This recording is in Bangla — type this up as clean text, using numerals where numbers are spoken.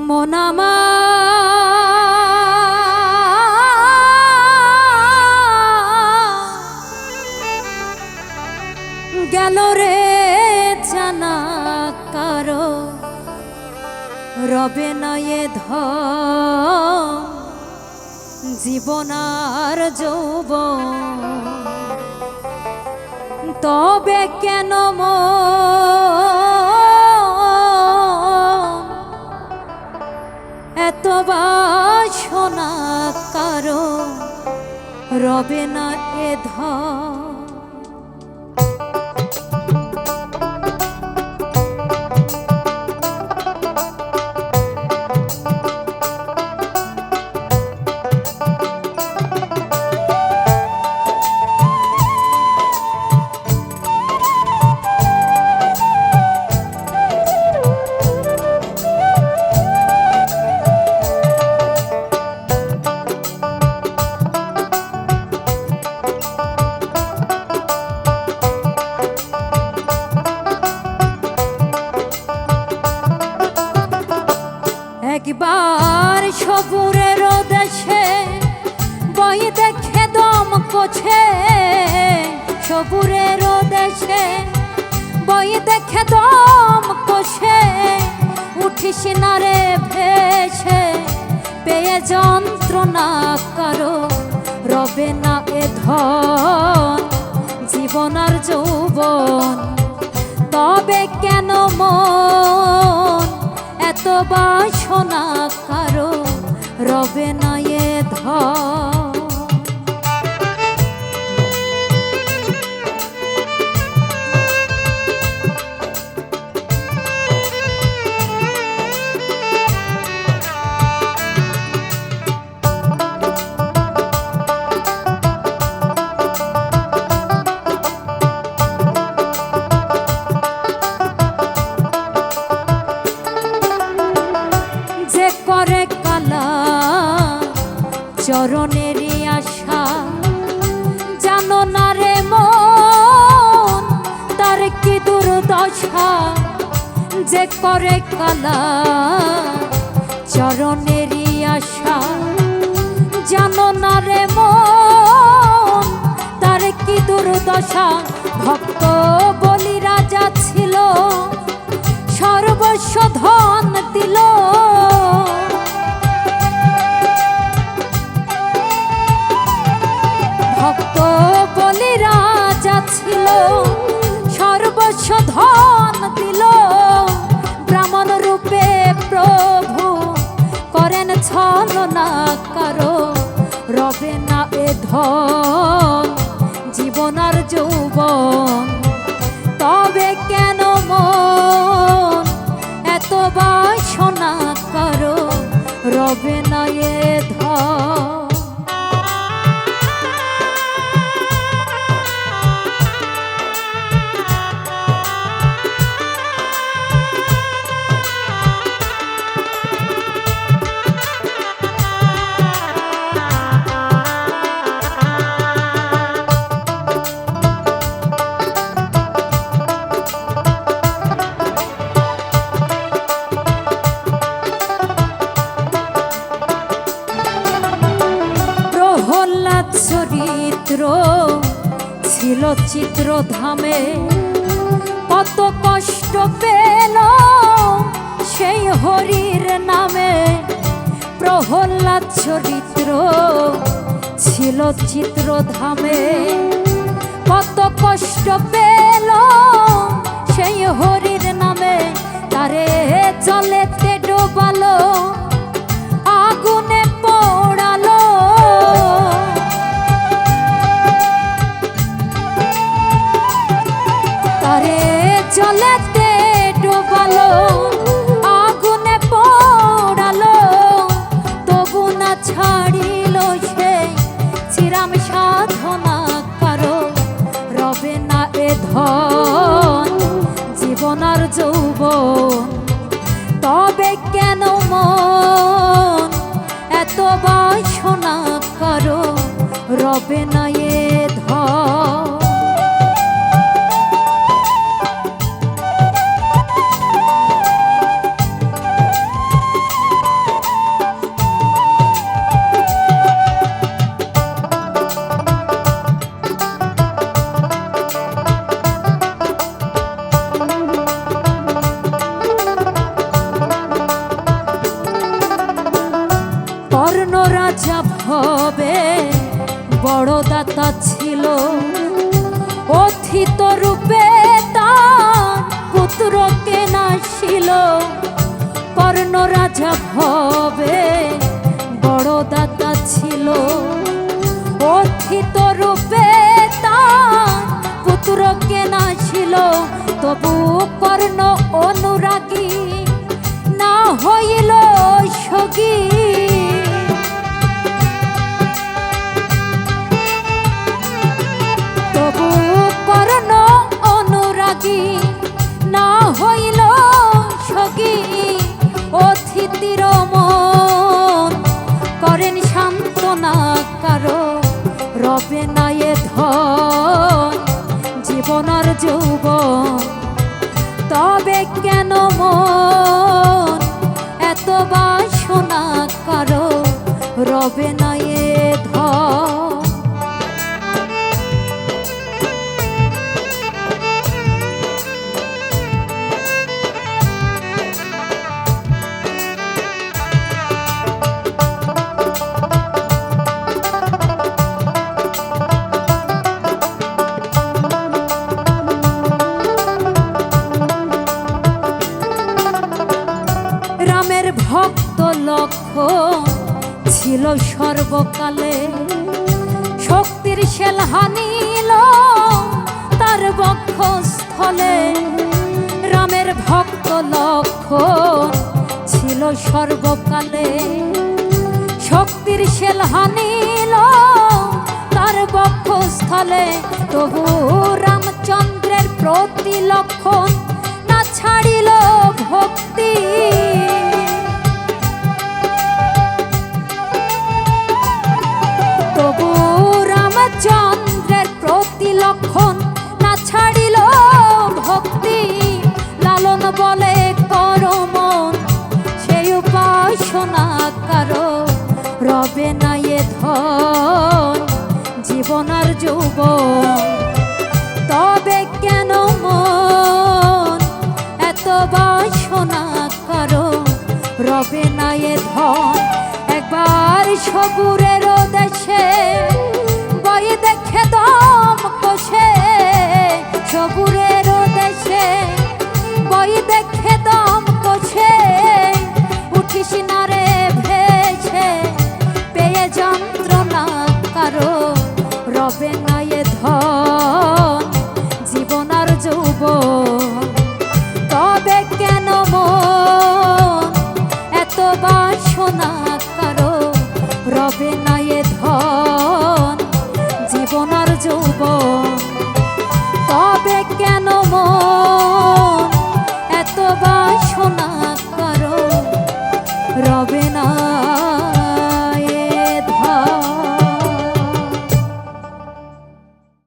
মন আমার গেল রে জানা কারো রবে না এ জীবন আর যৌবন তবে কেন এত বাসনা কারো রবে না এ একবার সবুরের দেশে বই দেখে দম কোছে সবুরের দেশে বই দেখে দম কোছে উঠিস না রে ভেসে পেয়ে যন্ত্রণা কারো রবে না এ জীবন আর যৌবন তবে কেন মন এত বাসনা কারো রবে না এ চরণেরই আশা জানো না রে মন তার কি দুর্দশা যে করে কালা চরণেরই আশা জানো না রে মন তার কি দুর্দশা ভক্ত বলি রাজা ছিল সর্বস্ব ধন দিল ভক্ত বলি রাজা ছিল সর্বস্ব ধন দিল ব্রাহ্মণ রূপে প্রভু করেন ছলনা কারো রবে না এ জীবন আর যৌবন তবে কেন মন এত বাসনা কারো রবে না এ চরিত্র ছিল চিত্র ধামে কত কষ্ট পেল সেই হরির নামে প্রহ্লাদ চরিত্র ছিল চিত্র ধামে কত কষ্ট পেল সেই হরির নামে তারে জলেতে ডোবালো আগুনে পোড়ালো তারে জলেতে ডোবালো আগুনে পোড়ালো তবু না ছাড়িল সে চিরাম সাধনা কারো রবে না এ জীবন আর যৌবন তবে কেন মন এত বাসনা কারো রবে না এ দাতা ছিল, অথিত রূপে তার পুত্রকে নাসিল। কর্ণ রাজা ভবে বড় দাতা ছিল, অথিত রূপে তার পুত্রকে নাসিল। তবু কর্ণ অনুরাগী না হইল সগী। তবু কর্ণ অনুরাগী না হইল সগী। অতিথির মন করেন সান্ত্বনা, কারো রবে না এ ধন জীবনের যৌবন। তবে কেন মন এত বাসনা, কারো রবে না এ ধন। রামের ভক্ত লক্ষণ ছিল সর্বকালে, শক্তির শেল হানিল তার বক্ষস্থলে। রামের ভক্ত লক্ষণ ছিল সর্বকালে, শক্তির শেল হানিল তার বক্ষস্থলে। তবু রামচন্দ্রের প্রতি লক্ষণ না ছাড়িল ভক্তি। তবু রামচন্দ্রের প্রতি লক্ষণ না ছাড়িল ভক্তি। লালন বলে করো মন সেই উপাসনা, কারো রবে না এ ধন জীবনের যৌবন। তবে কেন মন এত বাসনা, কারো রবে না এ ধন। একবার সবুরের দেশে বই দেখে দম কষে, সবুরের দেশে বই দেখে দম কষে। উঠিস না রে ভেসে পেয়ে যন্ত্রণা, কারো রবে না এ ধন জীবনের যৌবন। তবে কেন মন এত বাসনা, কারো রবে না এ ধন জীবনের যৌবন।